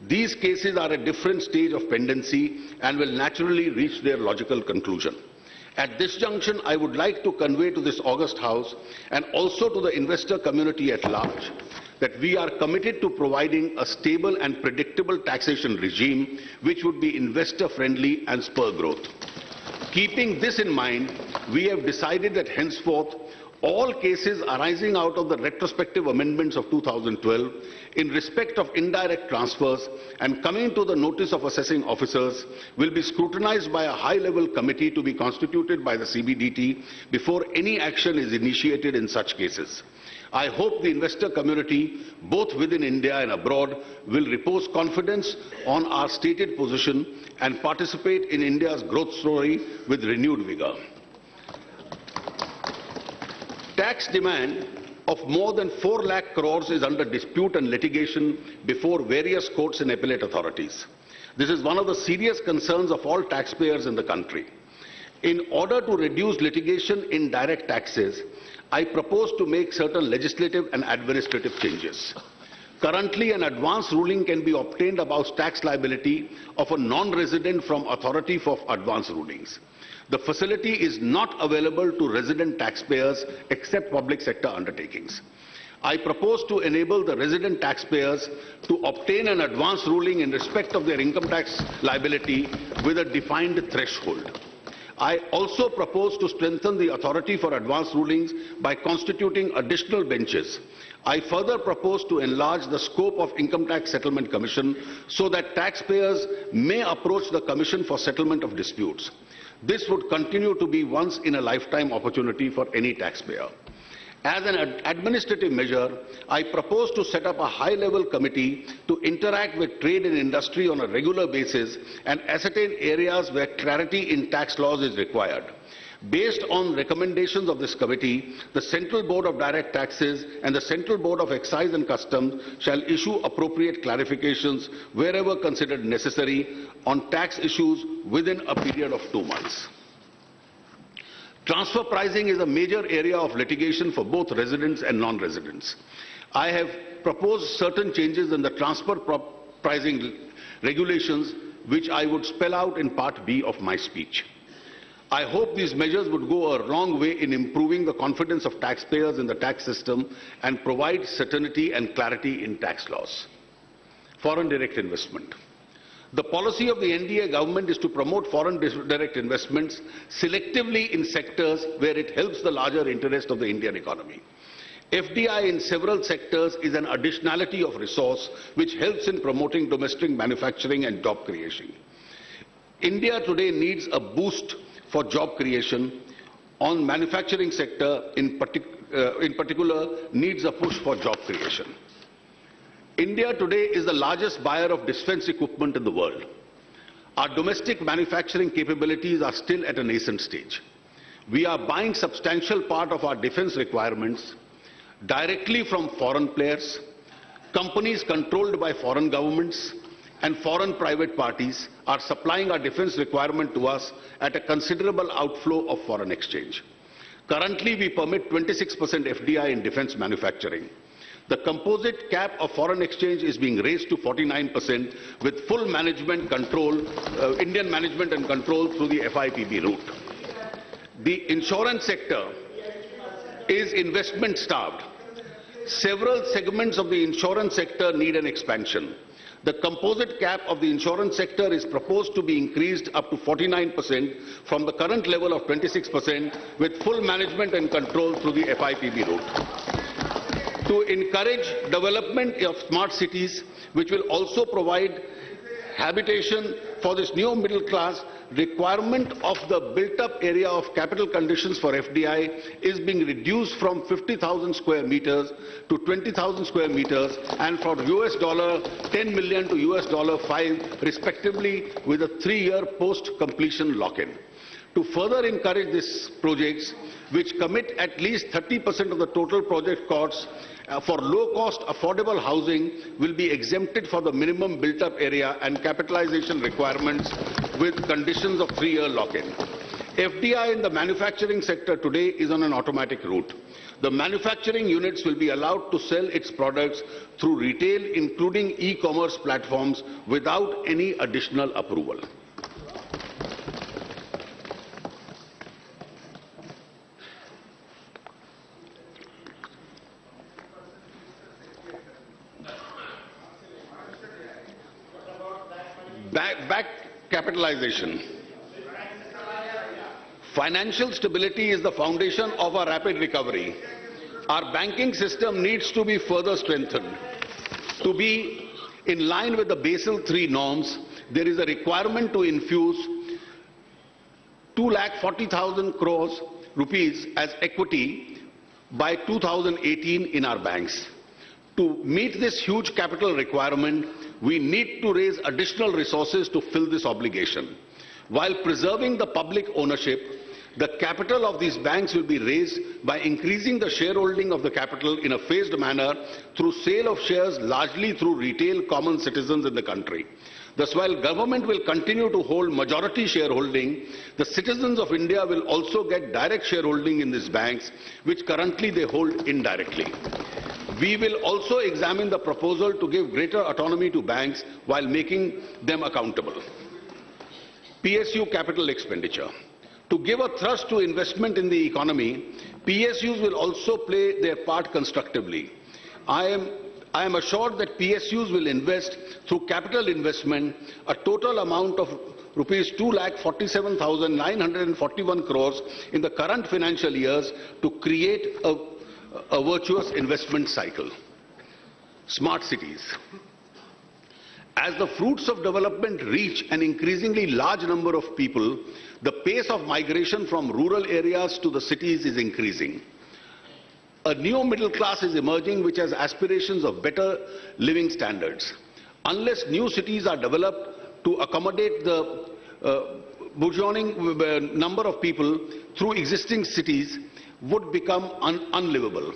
These cases are at different stage of pendency and will naturally reach their logical conclusion. At this junction, I would like to convey to this august House and also to the investor community at large that we are committed to providing a stable and predictable taxation regime which would be investor-friendly and spur growth. Keeping this in mind, we have decided that henceforth all cases arising out of the retrospective amendments of 2012 in respect of indirect transfers and coming to the notice of assessing officers will be scrutinized by a high-level committee to be constituted by the CBDT before any action is initiated in such cases. I hope the investor community, both within India and abroad, will repose confidence on our stated position and participate in India's growth story with renewed vigor. Tax demand of more than 4 lakh crores is under dispute and litigation before various courts and appellate authorities. This is one of the serious concerns of all taxpayers in the country. In order to reduce litigation in direct taxes, I propose to make certain legislative and administrative changes. Currently, an advance ruling can be obtained about tax liability of a non-resident from authority for advance rulings. The facility is not available to resident taxpayers except public sector undertakings. I propose to enable the resident taxpayers to obtain an advance ruling in respect of their income tax liability with a defined threshold. I also propose to strengthen the authority for advance rulings by constituting additional benches. I further propose to enlarge the scope of Income Tax Settlement Commission so that taxpayers may approach the Commission for settlement of disputes. This would continue to be once-in-a-lifetime opportunity for any taxpayer. As an administrative measure, I propose to set up a high-level committee to interact with trade and industry on a regular basis and ascertain areas where clarity in tax laws is required. Based on recommendations of this committee, the Central Board of Direct Taxes and the Central Board of Excise and Customs shall issue appropriate clarifications wherever considered necessary on tax issues within a period of 2 months. Transfer pricing is a major area of litigation for both residents and non-residents. I have proposed certain changes in the transfer pricing regulations, which I would spell out in Part B of my speech. I hope these measures would go a long way in improving the confidence of taxpayers in the tax system and provide certainty and clarity in tax laws. Foreign direct investment. The policy of the NDA government is to promote foreign direct investments selectively in sectors where it helps the larger interest of the Indian economy. FDI in several sectors is an additionality of resource which helps in promoting domestic manufacturing and job creation. India today needs a boost for job creation. On manufacturing sector in particular needs a push for job creation. India today is the largest buyer of defense equipment in the world. Our domestic manufacturing capabilities are still at a nascent stage. We are buying substantial part of our defense requirements directly from foreign players, companies controlled by foreign governments, and foreign private parties are supplying our defense requirement to us at a considerable outflow of foreign exchange. Currently, we permit 26% FDI in defense manufacturing. The composite cap of foreign exchange is being raised to 49% with full management control, Indian management and control through the FIPB route. The insurance sector is investment starved. Several segments of the insurance sector need an expansion. The composite cap of the insurance sector is proposed to be increased up to 49% from the current level of 26% with full management and control through the FIPB route. To encourage development of smart cities, which will also provide habitation for this new middle class, requirement of the built-up area of capital conditions for FDI is being reduced from 50,000 square meters to 20,000 square meters and from $10 million to $5 respectively with a 3-year post-completion lock-in. To further encourage these projects, which commit at least 30% of the total project costs for low-cost affordable housing, will be exempted for the minimum built-up area and capitalization requirements with conditions of 3-year lock-in. FDI in the manufacturing sector today is on an automatic route. The manufacturing units will be allowed to sell its products through retail, including e-commerce platforms, without any additional approval. Back capitalization. Financial stability is the foundation of our rapid recovery. Our banking system needs to be further strengthened. To be in line with the Basel III norms, there is a requirement to infuse 2,40,000 crores rupees as equity by 2018 in our banks. To meet this huge capital requirement, we need to raise additional resources to fill this obligation. While preserving the public ownership, the capital of these banks will be raised by increasing the shareholding of the capital in a phased manner through sale of shares, largely through retail common citizens in the country. Thus, while government will continue to hold majority shareholding, the citizens of India will also get direct shareholding in these banks, which currently they hold indirectly. We will also examine the proposal to give greater autonomy to banks while making them accountable. PSU capital expenditure. To give a thrust to investment in the economy, PSUs will also play their part constructively. I am assured that PSUs will invest through capital investment a total amount of rupees 2,47,941 crores in the current financial years to create a virtuous investment cycle. Smart cities. As the fruits of development reach an increasingly large number of people, the pace of migration from rural areas to the cities is increasing. A new middle class is emerging which has aspirations of better living standards. Unless new cities are developed to accommodate the burgeoning number of people through existing cities, would become unlivable.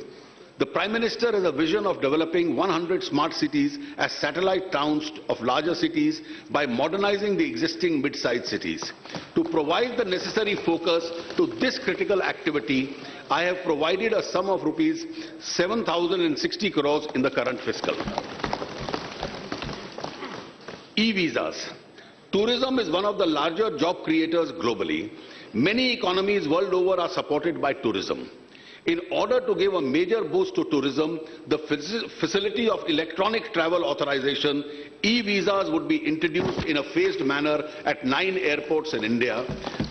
The Prime Minister has a vision of developing 100 smart cities as satellite towns of larger cities by modernizing the existing mid-sized cities. To provide the necessary focus to this critical activity, I have provided a sum of rupees 7,060 crores in the current fiscal. E-visas. Tourism is one of the larger job creators globally. Many economies world over are supported by tourism. In order to give a major boost to tourism, the facility of electronic travel authorization, e-visas, would be introduced in a phased manner at 9 airports in India,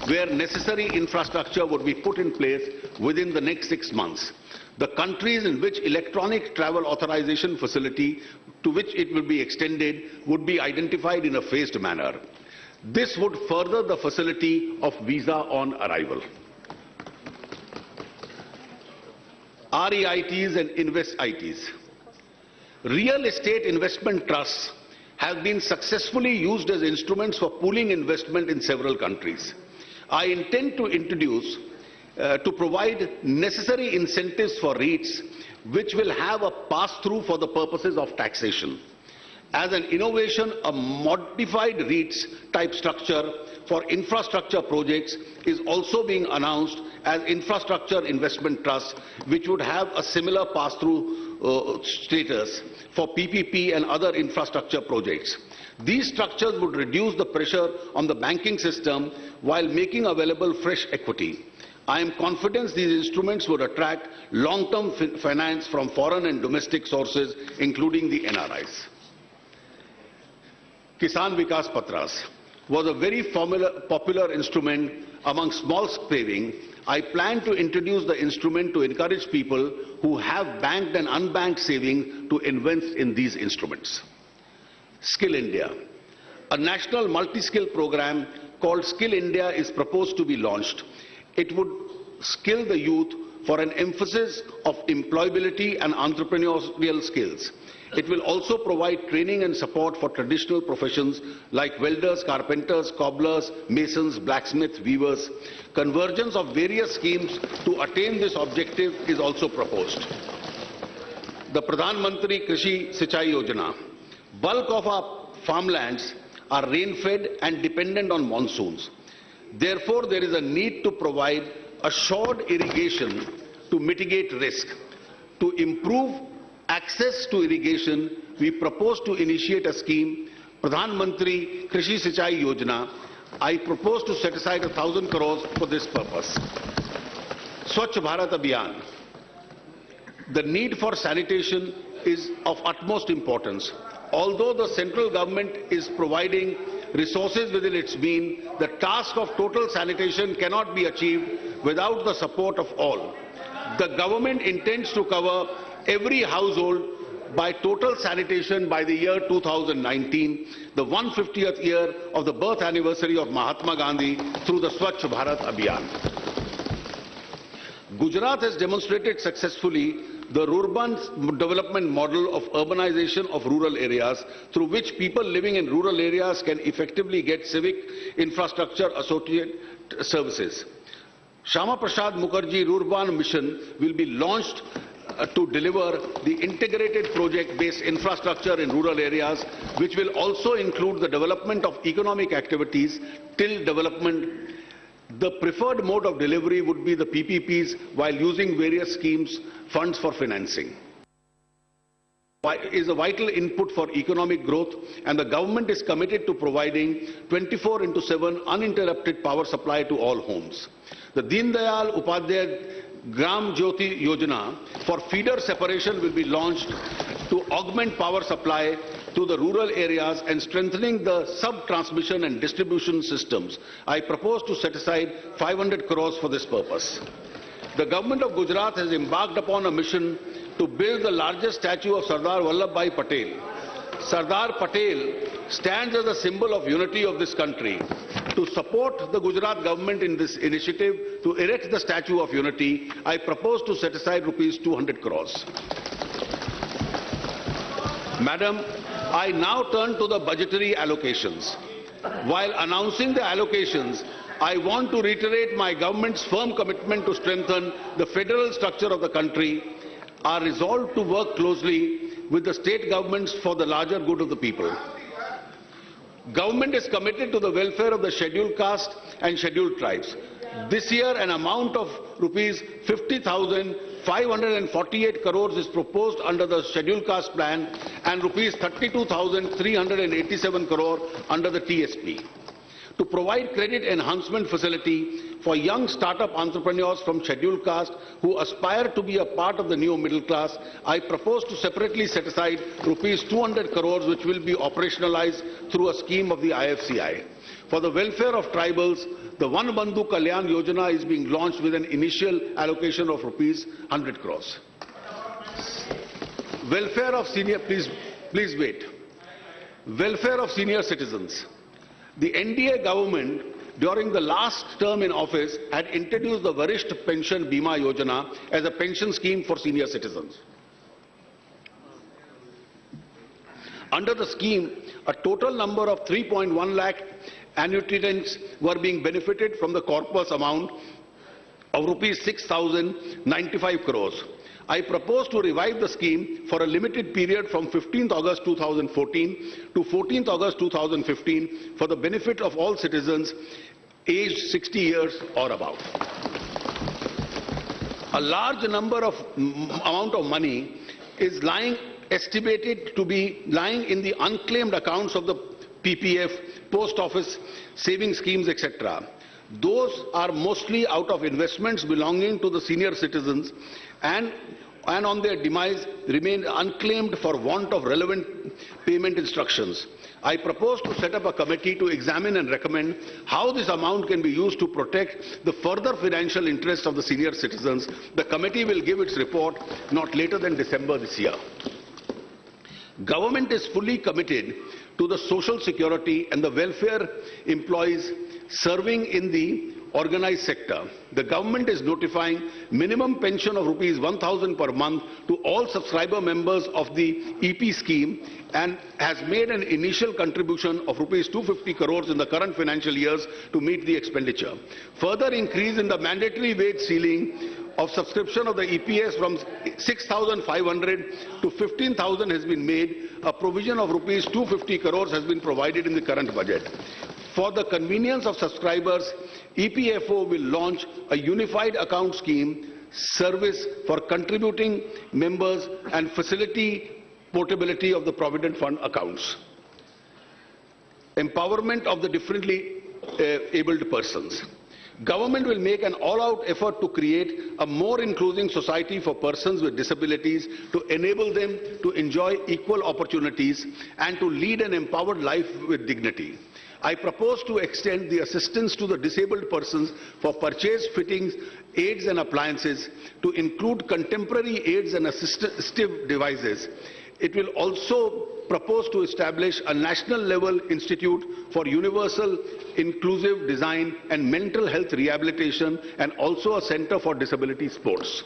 where necessary infrastructure would be put in place within the next 6 months. The countries in which electronic travel authorization facility to which it will be extended would be identified in a phased manner. This would further the facility of visa on arrival. REITs and InvestITs. Real estate investment trusts have been successfully used as instruments for pooling investment in several countries. I intend to introduce to provide necessary incentives for REITs which will have a pass-through for the purposes of taxation. As an innovation, a modified REITs type structure for infrastructure projects is also being announced as infrastructure investment trusts, which would have a similar pass-through status for PPP and other infrastructure projects. These structures would reduce the pressure on the banking system while making available fresh equity. I am confident these instruments would attract long-term finance from foreign and domestic sources, including the NRIs. Kisan Vikas Patras was a very popular instrument among small saving. I plan to introduce the instrument to encourage people who have banked and unbanked savings to invest in these instruments. Skill India. A national multi-skill program called Skill India is proposed to be launched. It would skill the youth for an emphasis of employability and entrepreneurial skills. It will also provide training and support for traditional professions like welders, carpenters, cobblers, masons, blacksmiths, weavers. Convergence of various schemes to attain this objective is also proposed. The Pradhan Mantri Krishi Sinchai Yojana. Bulk of our farmlands are rain-fed and dependent on monsoons. Therefore, there is a need to provide assured irrigation to mitigate risk. To improve access to irrigation, we propose to initiate a scheme, Pradhan Mantri Krishi Sinchai Yojana. I propose to set aside 1,000 crores for this purpose. Swachh Bharat Abhiyan. The need for sanitation is of utmost importance. Although the central government is providing resources within its means, the task of total sanitation cannot be achieved without the support of all. The government intends to cover every household by total sanitation by the year 2019, the 150th year of the birth anniversary of Mahatma Gandhi, through the Swachh Bharat Abhiyan. Gujarat has demonstrated successfully the urban development model of urbanization of rural areas, through which people living in rural areas can effectively get civic infrastructure associated services. Shama Prasad Mukherjee Urban Mission will be launched to deliver the integrated project-based infrastructure in rural areas, which will also include the development of economic activities till development. The preferred mode of delivery would be the PPPs, while using various schemes, funds for financing. Is a vital input for economic growth, and the government is committed to providing 24/7 uninterrupted power supply to all homes. The Deen Dayal Upadhyay Gram Jyoti Yojana for feeder separation will be launched to augment power supply to the rural areas and strengthening the sub-transmission and distribution systems. I propose to set aside 500 crores for this purpose. The government of Gujarat has embarked upon a mission to build the largest statue of Sardar Vallabhbhai Patel. Sardar Patel stands as a symbol of unity of this country. To support the Gujarat government in this initiative to erect the Statue of Unity, I propose to set aside rupees 200 crores. Madam, I now turn to the budgetary allocations. While announcing the allocations, I want to reiterate my government's firm commitment to strengthen the federal structure of the country, our resolve to work closely with the state governments for the larger good of the people. Government is committed to the welfare of the scheduled caste and scheduled tribes. This year, an amount of rupees 50,548 crores is proposed under the scheduled caste plan and rupees 32,387 crore under the TSP. To provide credit enhancement facility for young startup entrepreneurs from scheduled caste who aspire to be a part of the new middle class, I propose to separately set aside rupees 200 crores, which will be operationalized through a scheme of the IFCI. For the welfare of tribals, the Van Bandhu Kalyan Yojana is being launched with an initial allocation of rupees 100 crores. Welfare of senior, please wait. Welfare of senior citizens. The NDA government, during the last term in office, had introduced the Varisht Pension Bima Yojana as a pension scheme for senior citizens. Under the scheme, a total number of 3.1 lakh annuitants were being benefited from the corpus amount of rupees 6,095 crores. I propose to revive the scheme for a limited period from 15th August 2014 to 14th August 2015 for the benefit of all citizens aged 60 years or above. A large amount of money is estimated to be lying in the unclaimed accounts of the PPF, post office, saving schemes, etc. Those are mostly out of investments belonging to the senior citizens and on their demise remain unclaimed for want of relevant payment instructions. I propose to set up a committee to examine and recommend how this amount can be used to protect the further financial interests of the senior citizens. The committee will give its report not later than December this year. Government is fully committed to the social security and the welfare employees serving in the organized sector. The government is notifying minimum pension of rupees 1,000 per month to all subscriber members of the EP scheme and has made an initial contribution of rupees 250 crores in the current financial years to meet the expenditure. Further increase in the mandatory wage ceiling of subscription of the EPS from 6,500 to 15,000 has been made. A provision of rupees 250 crores has been provided in the current budget. For the convenience of subscribers, EPFO will launch a unified account scheme service for contributing members and facility portability of the Provident Fund accounts. Empowerment of the differently abled persons. Government will make an all-out effort to create a more inclusive society for persons with disabilities to enable them to enjoy equal opportunities and to lead an empowered life with dignity. I propose to extend the assistance to the disabled persons for purchase, fittings, aids and appliances to include contemporary aids and assistive devices. It will also propose to establish a national level institute for universal inclusive design and mental health rehabilitation and also a center for disability sports.